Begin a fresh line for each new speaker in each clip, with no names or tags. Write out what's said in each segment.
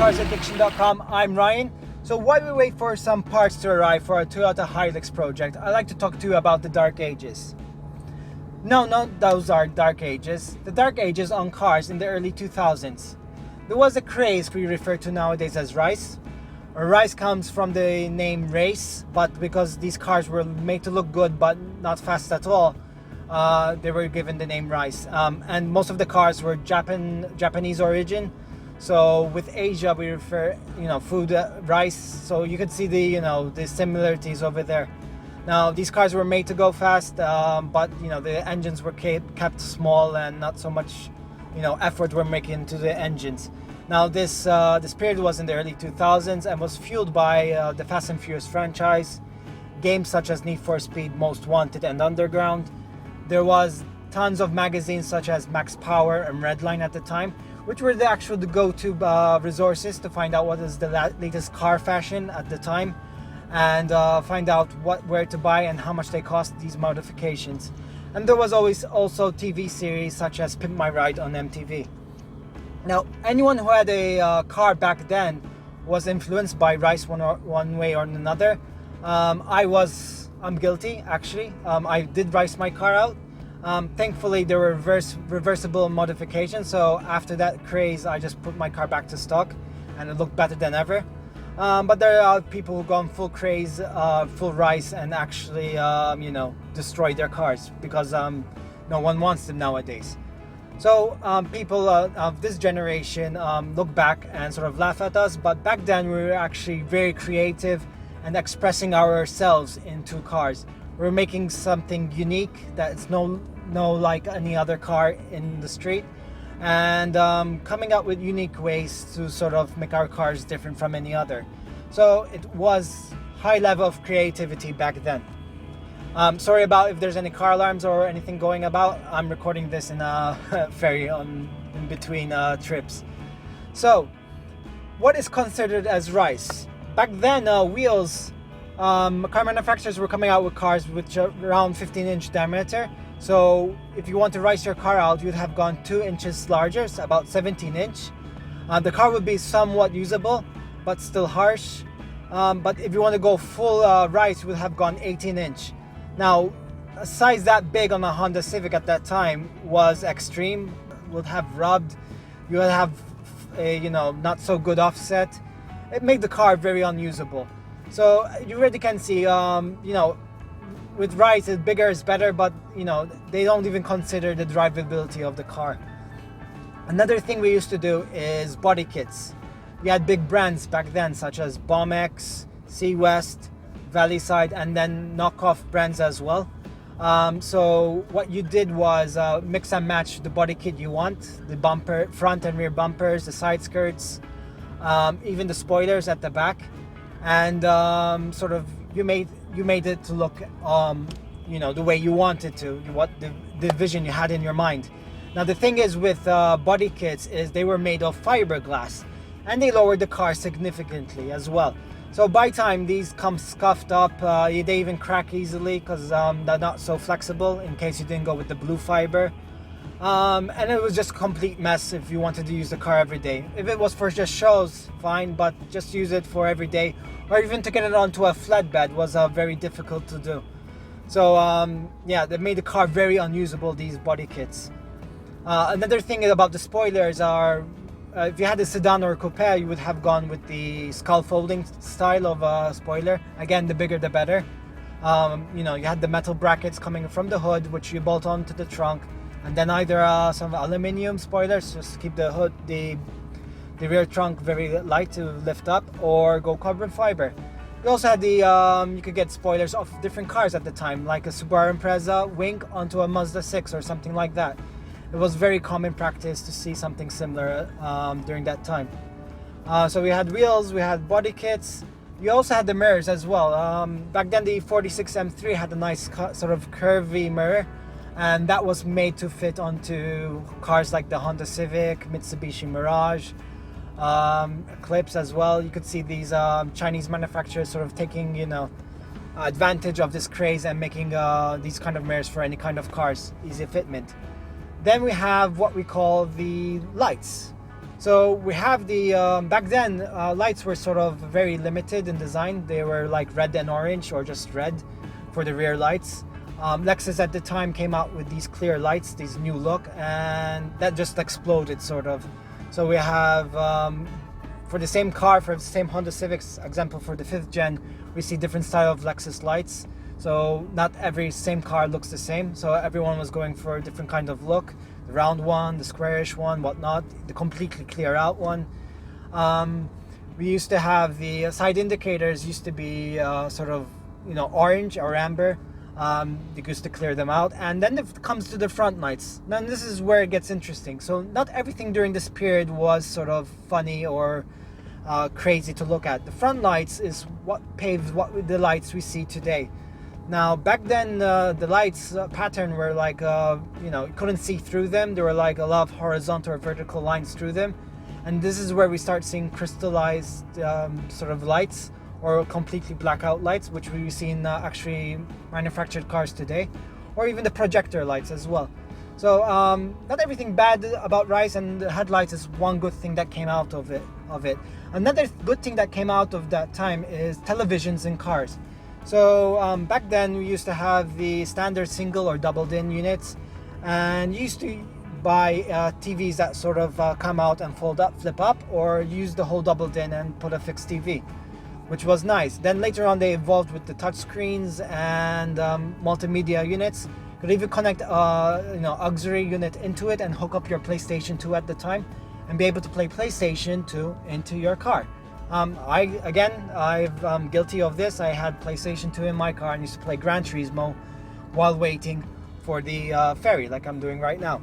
CarsAddiction.com. I'm Ryan. So while we wait for some parts to arrive for our Toyota Hilux project, I'd like to talk to you about the dark ages. No, those are dark ages. The dark ages on cars in the early 2000s. There was a craze we refer to nowadays as rice. Rice comes from the name race, but because these cars were made to look good but not fast at all, they were given the name rice. And most of the cars were Japanese origin. So with Asia, we refer, food rice. So you could see the similarities over there. Now these cars were made to go fast, but the engines were kept small and not so much, effort were making into the engines. Now this period was in the early 2000s and was fueled by the Fast and Furious franchise, games such as Need for Speed, Most Wanted, and Underground. There was tons of magazines such as Max Power and Redline at the time, which were the go-to resources to find out what is the latest car fashion at the time, and find out where to buy and how much they cost, these modifications. And there was always also TV series such as Pimp My Ride on MTV. Now, anyone who had a car back then was influenced by rice one way or another. I'm guilty, actually. I did rice my car out. Thankfully, there were reversible modifications, so after that craze, I just put my car back to stock, and it looked better than ever. But there are people who gone full craze, full rice, and actually, destroy their cars because no one wants them nowadays. So people of this generation look back and sort of laugh at us, but back then we were actually very creative and expressing ourselves into cars. We're making something unique that's no like any other car in the street, and coming up with unique ways to sort of make our cars different from any other. So it was high level of creativity back then. Sorry about if there's any car alarms or anything going about. I'm recording this in a ferry in between trips. So what is considered as rice? Back then, wheels, car manufacturers were coming out with cars with around 15-inch diameter. So if you want to rice your car out, you'd have gone 2 inches larger, so about 17-inch. The car would be somewhat usable, but still harsh. But if you want to go full rice, you would have gone 18-inch. Now, a size that big on a Honda Civic at that time was extreme. Would have rubbed. You would have a not so good offset. It made the car very unusable. So you really can see, with rice, bigger is better, but they don't even consider the drivability of the car. Another thing we used to do is body kits. We had big brands back then, such as Bomx, Sea West, Valley Side, and then knockoff brands as well. So what you did was mix and match the body kit you want, the bumper, front and rear bumpers, the side skirts, even the spoilers at the back, and sort of you made it to look the way you wanted to, what the vision you had in your mind. Now the thing is with body kits is they were made of fiberglass, and they lowered the car significantly as well. So by time these come scuffed up, they even crack easily because they're not so flexible in case you didn't go with the blue fiber. And it was just a complete mess if you wanted to use the car every day. If it was for just shows, fine, but just use it for every day, or even to get it onto a flatbed was very difficult to do. So they made the car very unusable, these body kits. Another thing about the spoilers are, if you had a sedan or a coupe, you would have gone with the skull folding style of spoiler. Again, the bigger the better. You had the metal brackets coming from the hood, which you bolt onto the trunk, and then either some aluminum spoilers just to keep the hood, the rear trunk very light to lift up, or go carbon fiber. We also had you could get spoilers of different cars at the time, like a Subaru Impreza wing onto a Mazda 6 or something like that. It was very common practice to see something similar during that time. So we had wheels, we had body kits. We also had the mirrors as well. Back then the 46 M3 had a nice sort of curvy mirror, and that was made to fit onto cars like the Honda Civic, Mitsubishi Mirage, Eclipse as well. You could see these Chinese manufacturers sort of taking advantage of this craze and making these kind of mirrors for any kind of cars, easy fitment. Then we have what we call the lights. So we have the back then lights were sort of very limited in design. They were like red and orange, or just red for the rear lights. Lexus at the time came out with these clear lights, these new look, and that just exploded sort of. So we have for the same car, for the same Honda Civics, example for the 5th gen, we see different style of Lexus lights. So not every same car looks the same. So everyone was going for a different kind of look. The round one, the squarish one, whatnot, the completely clear out one. We used to have the side indicators used to be sort of, orange or amber. They used to clear them out. And then it comes to the front lights. Now this is where it gets interesting. So not everything during this period was sort of funny or crazy to look at. The front lights is what paved the lights we see today. Now back then the lights pattern were like you couldn't see through them. There were like a lot of horizontal or vertical lines through them, and this is where we start seeing crystallized sort of lights, or completely blackout lights, which we see in actually manufactured cars today, or even the projector lights as well. So not everything bad about Rise and the headlights is one good thing that came out of it. Another good thing that came out of that time is televisions in cars. So back then we used to have the standard single or double din units, and you used to buy TVs that sort of come out and fold up, flip up, or use the whole double din and put a fixed TV, which was nice. Then later on they evolved with the touch screens and multimedia units. You could even connect auxiliary unit into it and hook up your PlayStation 2 at the time and be able to play PlayStation 2 into your car. I'm guilty of this. I had PlayStation 2 in my car and used to play Gran Turismo while waiting for the ferry, like I'm doing right now.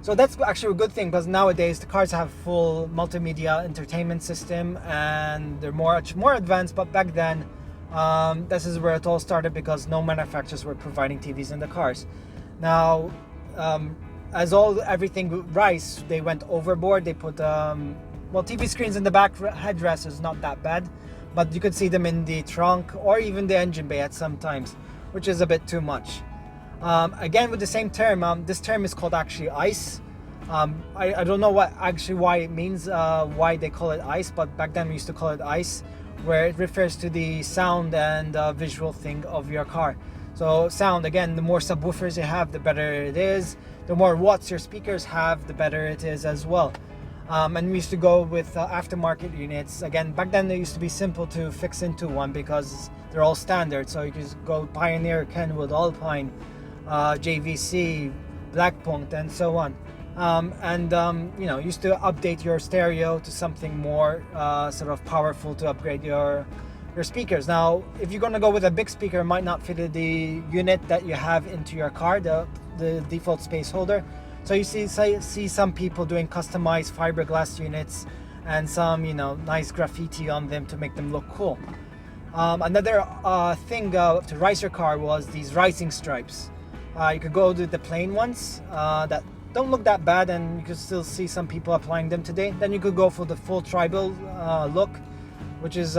So that's actually a good thing, because nowadays the cars have full multimedia entertainment system and they're much more advanced. But back then, this is where it all started, because no manufacturers were providing TVs in the cars. Now, as everything Rise, they went overboard. They put TV screens in the back headrest is not that bad, but you could see them in the trunk or even the engine bay at some times, which is a bit too much. Again, with the same term, this term is called actually ICE. I don't know why it means, why they call it ICE, but back then we used to call it ICE, where it refers to the sound and visual thing of your car. So sound, again, the more subwoofers you have, the better it is. The more watts your speakers have, the better it is as well. And we used to go with aftermarket units. Again, back then they used to be simple to fix into one because they're all standard. So you could go Pioneer, Kenwood, Alpine, JVC, Blackpunkt, and so on. Used to update your stereo to something more sort of powerful to upgrade your speakers. Now, if you're gonna go with a big speaker, it might not fit the unit that you have into your car, the default space holder. So you see some people doing customized fiberglass units and some nice graffiti on them to make them look cool. Another thing to rise your car was these rising stripes. You could go with the plain ones that don't look that bad, and you could still see some people applying them today. Then you could go for the full tribal look, which is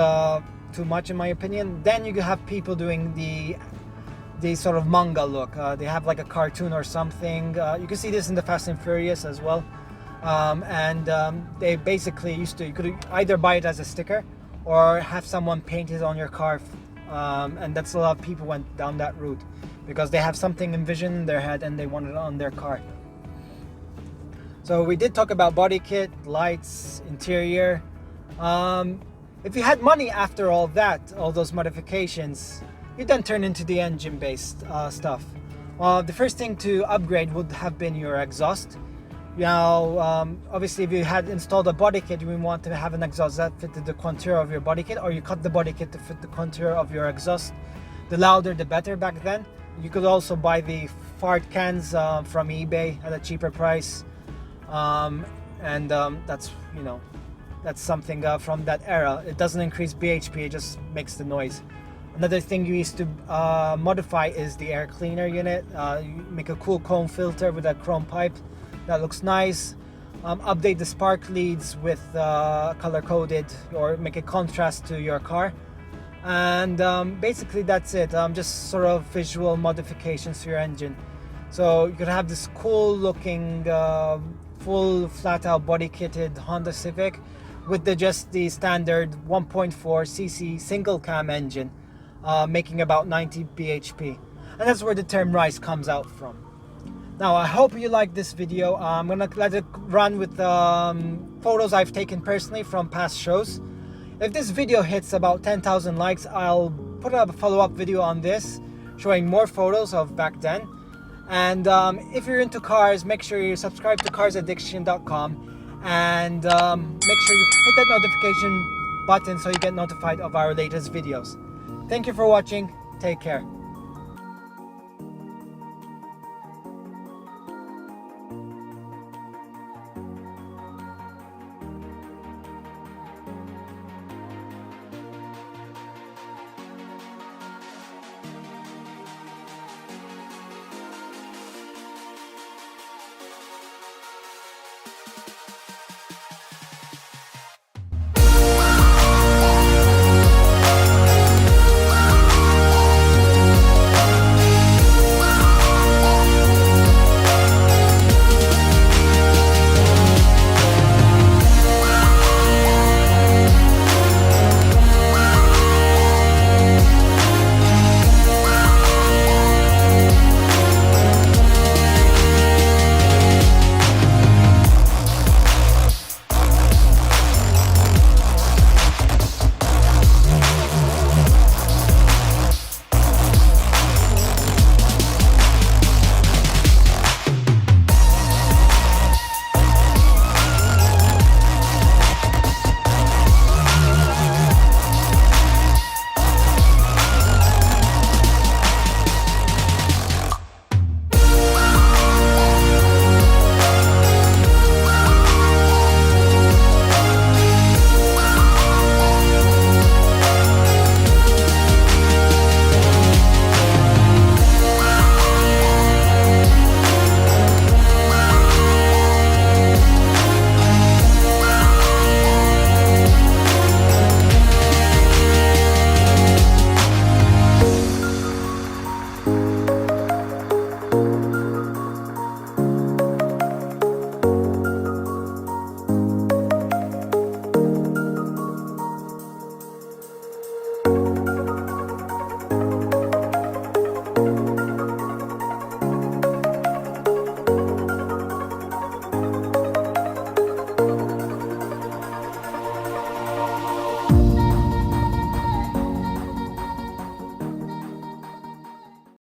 too much in my opinion. Then you could have people doing the sort of manga look. They have like a cartoon or something. You can see this in the Fast and Furious as well. They basically you could either buy it as a sticker or have someone paint it on your car. And that's a lot of people went down that route because they have something envisioned in their head and they want it on their car. So we did talk about body kit, lights, interior. If you had money after all those modifications, you then turn into the engine-based stuff. The first thing to upgrade would have been your exhaust. Obviously, if you had installed a body kit, you would want to have an exhaust that fitted the contour of your body kit, or you cut the body kit to fit the contour of your exhaust. The louder, the better back then. You could also buy the fart cans from eBay at a cheaper price. That's something from that era. It doesn't increase BHP, it just makes the noise. Another thing you used to modify is the air cleaner unit. You make a cool chrome filter with a chrome pipe that looks nice. Update the spark leads with color coded, or make a contrast to your car. And basically that's it. Just sort of visual modifications to your engine. So you could have this cool looking full flat-out body-kitted Honda Civic with just the standard 1.4cc single cam engine, making about 90 bhp. And that's where the term rice comes out from. Now, I hope you like this video. I'm gonna let it run with photos I've taken personally from past shows. If this video hits about 10,000 likes, I'll put up a follow-up video on this, showing more photos of back then. And if you're into cars, make sure you subscribe to CarsAddiction.com and make sure you hit that notification button so you get notified of our latest videos. Thank you for watching. Take care.